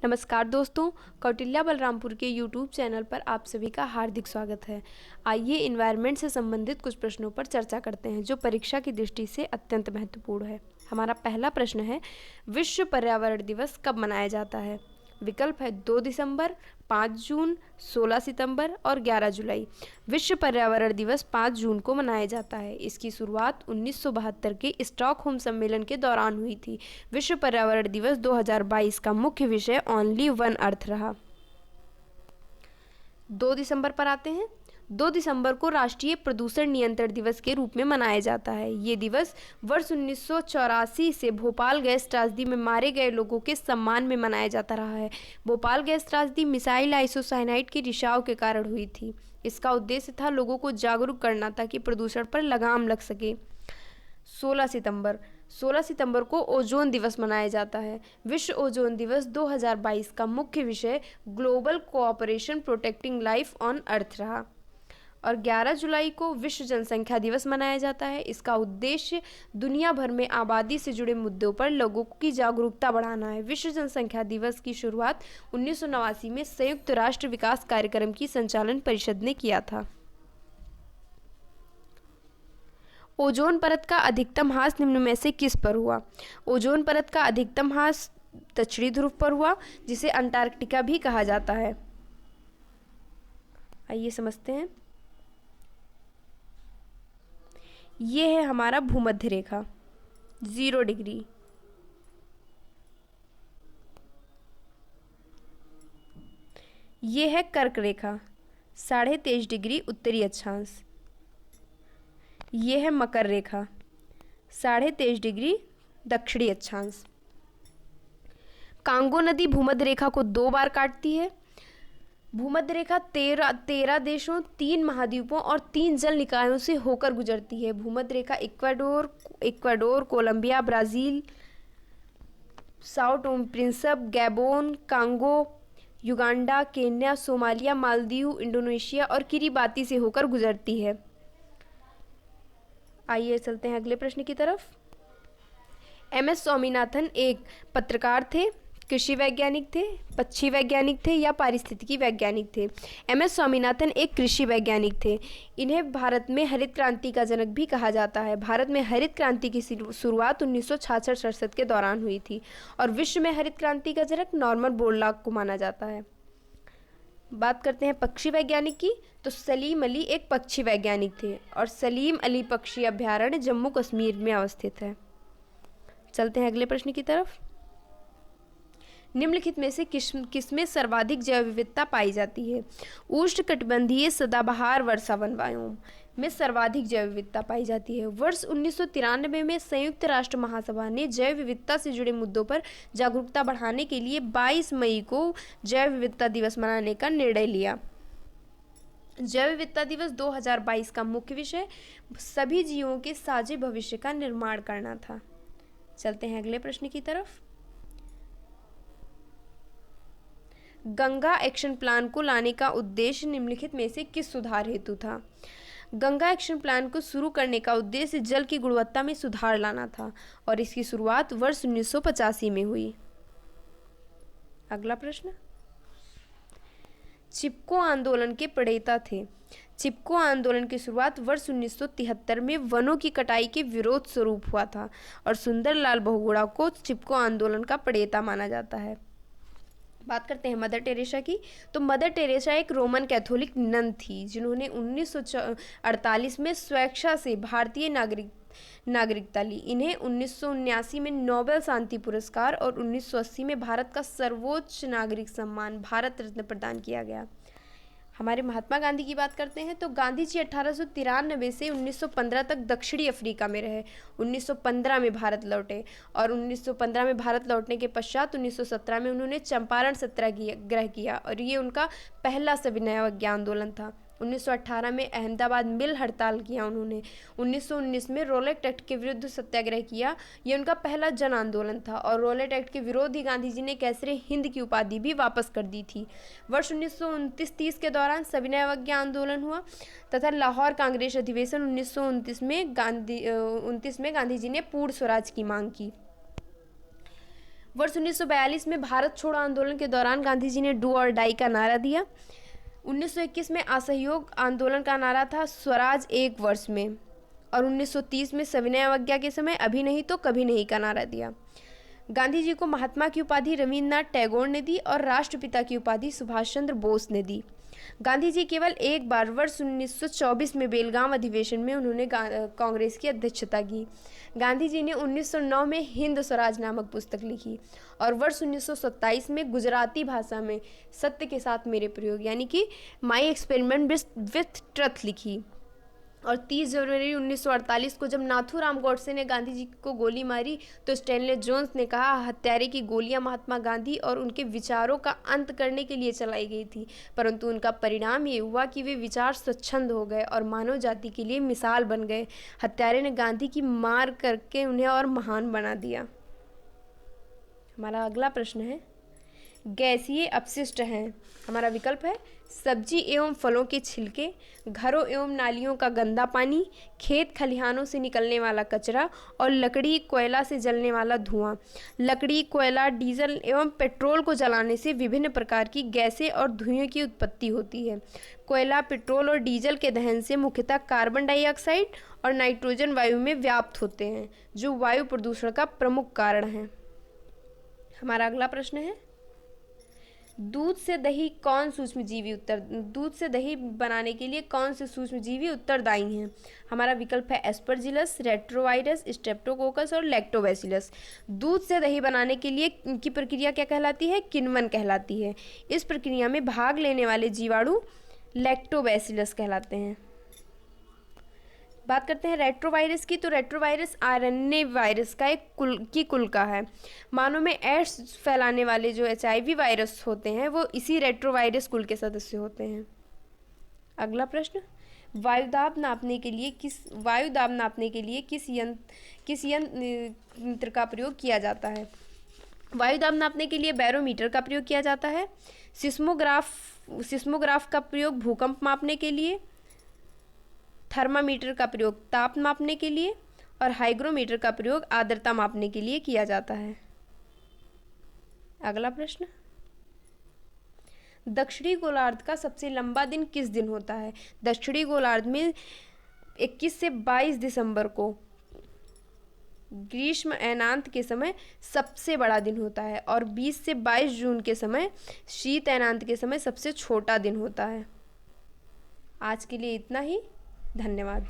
नमस्कार दोस्तों, कौटिल्या बलरामपुर के यूट्यूब चैनल पर आप सभी का हार्दिक स्वागत है। आइए इन्वायरमेंट से संबंधित कुछ प्रश्नों पर चर्चा करते हैं जो परीक्षा की दृष्टि से अत्यंत महत्वपूर्ण है। हमारा पहला प्रश्न है, विश्व पर्यावरण दिवस कब मनाया जाता है? विकल्प है 2 दिसंबर, 5 जून, 16 सितंबर और 11 जुलाई। विश्व पर्यावरण दिवस 5 जून को मनाया जाता है। इसकी शुरुआत 1972 के स्टॉकहोम सम्मेलन के दौरान हुई थी। विश्व पर्यावरण दिवस 2022 का मुख्य विषय ओनली वन अर्थ रहा। 2 दिसंबर पर आते हैं। 2 दिसंबर को राष्ट्रीय प्रदूषण नियंत्रण दिवस के रूप में मनाया जाता है। ये दिवस वर्ष 1984 से भोपाल गैस त्रासदी में मारे गए लोगों के सम्मान में मनाया जाता रहा है। भोपाल गैस त्रासदी मिसाइल आइसोसाइनाइड के रिसाव के कारण हुई थी। इसका उद्देश्य था लोगों को जागरूक करना ताकि प्रदूषण पर लगाम लग सके। 16 सितंबर को ओजोन दिवस मनाया जाता है। विश्व ओजोन दिवस 2022 का मुख्य विषय global cooperation protecting life on earth रहा। और 11 जुलाई को विश्व जनसंख्या दिवस मनाया जाता है। इसका उद्देश्य दुनिया भर में आबादी से जुड़े मुद्दों पर लोगों की जागरूकता बढ़ाना है। विश्व जनसंख्या दिवस की शुरुआत 1989 में संयुक्त राष्ट्र विकास कार्यक्रम की संचालन परिषद ने किया था। ओजोन परत का अधिकतम ह्रास निम्न में से किस पर हुआ? ओजोन परत का अधिकतम ह्रास दक्षिणी ध्रुव पर हुआ, जिसे अंटार्कटिका भी कहा जाता है। आइए समझते हैं। ये है हमारा भूमध्य रेखा 0 डिग्री। ये है कर्क रेखा 23.5 डिग्री उत्तरी अक्षांश। ये है मकर रेखा 23.5 डिग्री दक्षिणी अक्षांश। कांगो नदी भूमध्य रेखा को 2 बार काटती है। भूमध्य रेखा 13 देशों, 3 महाद्वीपों और 3 जल निकायों से होकर गुजरती है। भूमध्य रेखा Ecuador, Colombia, Brazil, Sao Tome Principe, Gabon, Congo, Uganda, Kenya, Somalia, Maldives, Indonesia और किरिबाती से होकर गुजरती है। आइए चलते हैं अगले प्रश्न की तरफ। एम.एस. स्वामीनाथन एक पत्रकार थे, कृषि वैज्ञानिक थे, पक्षी वैज्ञानिक थे या पारिस्थितिकी वैज्ञानिक थे? एम.एस. स्वामीनाथन एक कृषि वैज्ञानिक थे। इन्हें भारत में हरित क्रांति का जनक भी कहा जाता है। भारत में हरित क्रांति की शुरुआत 1966-67 के दौरान हुई थी और विश्व में हरित क्रांति का जनक नॉर्मन बोरलॉग को माना जाता है। बात करते हैं पक्षी वैज्ञानिक की, तो सलीम अली एक पक्षी वैज्ञानिक थे और सलीम अली पक्षी अभ्यारण्य जम्मू कश्मीर में अवस्थित है। चलते हैं अगले प्रश्न की तरफ। निम्नलिखित में से किसमें सर्वाधिक जैव विविधता पाई जाती है? उष्णकटिबंधीय सदाबहार वर्षा वन बायोम में सर्वाधिक जैव विविधता पाई जाती है। वर्ष 1993 में संयुक्त राष्ट्र महासभा ने जैव विविधता से जुड़े मुद्दों पर जागरूकता बढ़ाने के लिए 22 मई को जैव विविधता दिवस मनाने का निर्णय लिया। जैव विविधता दिवस 2022 का मुख्य विषय सभी जीवों के साझे भविष्य का निर्माण करना था। चलते हैं अगले प्रश्न की तरफ। गंगा एक्शन प्लान को लाने का उद्देश्य निम्नलिखित में से किस सुधार हेतु था? गंगा एक्शन प्लान को शुरू करने का उद्देश्य जल की गुणवत्ता में सुधार लाना था और इसकी शुरुआत वर्ष 1985 में हुई। अगला प्रश्न। चिपको आंदोलन के प्रणेता थे। चिपको आंदोलन की शुरुआत वर्ष 1973 में वनों की कटाई के विरोध स्वरूप हुआ था और सुंदरलाल बहुगुणा को चिपको आंदोलन का प्रणेता माना जाता है। बात करते हैं मदर टेरेसा की, तो मदर टेरेसा एक रोमन कैथोलिक नन थी जिन्होंने 1948 में स्वेच्छा से भारतीय नागरिकता ली। इन्हें 1979 में नोबेल शांति पुरस्कार और 1980 में भारत का सर्वोच्च नागरिक सम्मान भारत रत्न प्रदान किया गया। हमारे महात्मा गांधी की बात करते हैं, तो गांधी जी 1893 से 1915 तक दक्षिणी अफ्रीका में रहे। 1915 में भारत लौटे और 1915 में भारत लौटने के पश्चात 1917 में उन्होंने चंपारण सत्याग्रह किया और ये उनका पहला सविनय अवज्ञा आंदोलन था। 1918 में अहमदाबाद मिल हड़ताल किया उन्होंने। 1919 में रोलेट एक्ट के विरुद्ध सत्याग्रह किया। ये उनका पहला जन आंदोलन था और रोलेट एक्ट के विरोध ही गांधी जी ने कैसरे हिंद की उपाधि भी वापस कर दी थी। वर्ष 1929-30 के दौरान सविनय अवज्ञा आंदोलन हुआ तथा लाहौर कांग्रेस अधिवेशन 1929 में गांधी जी ने पूर्ण स्वराज की मांग की। वर्ष 1942 में भारत छोड़ो आंदोलन के दौरान गांधी जी ने डू और डाई का नारा दिया। 1921 में असहयोग आंदोलन का नारा था स्वराज एक वर्ष में, और 1930 में सविनय अवज्ञा के समय अभी नहीं तो कभी नहीं का नारा दिया। गांधी जी को महात्मा की उपाधि रविन्द्रनाथ टैगोर ने दी और राष्ट्रपिता की उपाधि सुभाष चंद्र बोस ने दी। गांधी जी केवल एक बार वर्ष 1924 में बेलगाम अधिवेशन में उन्होंने कांग्रेस की अध्यक्षता की। गांधी जी ने 1909 में हिंद स्वराज नामक पुस्तक लिखी और वर्ष 1927 में गुजराती भाषा में सत्य के साथ मेरे प्रयोग यानी कि माई एक्सपेरिमेंट विथ ट्रुथ लिखी। और 30 जनवरी 1948 को जब नाथूराम गॉडसे ने गांधी जी को गोली मारी तो स्टैनले जोन्स ने कहा हत्यारे की गोलियां महात्मा गांधी और उनके विचारों का अंत करने के लिए चलाई गई थी, परंतु उनका परिणाम ये हुआ कि वे विचार स्वच्छंद हो गए और मानव जाति के लिए मिसाल बन गए। हत्यारे ने गांधी की मार करके उन्हें और महान बना दिया। हमारा अगला प्रश्न है, गैसीय अपशिष्ट हैं। हमारा विकल्प है सब्जी एवं फलों के छिलके, घरों एवं नालियों का गंदा पानी, खेत खलिहानों से निकलने वाला कचरा और लकड़ी कोयला से जलने वाला धुआं। लकड़ी, कोयला, डीजल एवं पेट्रोल को जलाने से विभिन्न प्रकार की गैसें और धुएं की उत्पत्ति होती है। कोयला, पेट्रोल और डीजल के दहन से मुख्यतः कार्बन डाइऑक्साइड और नाइट्रोजन वायु में व्याप्त होते हैं, जो वायु प्रदूषण का प्रमुख कारण है। हमारा अगला प्रश्न है, दूध से दही बनाने के लिए कौन से सूक्ष्मजीवी उत्तरदायी हैं? हमारा विकल्प है एस्परजिलस, रेट्रोवायरस, स्ट्रेप्टोकोकस और लैक्टोबैसिलस। दूध से दही बनाने के लिए की प्रक्रिया क्या कहलाती है? किण्वन कहलाती है। इस प्रक्रिया में भाग लेने वाले जीवाणु लैक्टोबैसिलस कहलाते हैं। बात करते हैं रेट्रोवायरस की, तो रेट्रोवायरस आरएनए वायरस का एक कुल का है। मानव में एड्स फैलाने वाले जो HIV वायरस होते हैं वो इसी रेट्रोवायरस कुल के सदस्य होते हैं। अगला प्रश्न, वायुदाब नापने के लिए किस यंत्र का प्रयोग किया जाता है? वायुदाब नापने के लिए बैरोमीटर का प्रयोग किया जाता है। सिस्मोग्राफ का प्रयोग भूकंप मापने के लिए, थर्मामीटर का प्रयोग ताप मापने के लिए और हाइग्रोमीटर का प्रयोग आर्द्रता मापने के लिए किया जाता है। अगला प्रश्न, दक्षिणी गोलार्ध का सबसे लंबा दिन किस दिन होता है? दक्षिणी गोलार्ध में 21 से 22 दिसंबर को ग्रीष्म अयनांत के समय सबसे बड़ा दिन होता है और 20 से 22 जून के समय शीत अयनांत के समय सबसे छोटा दिन होता है। आज के लिए इतना ही। धन्यवाद।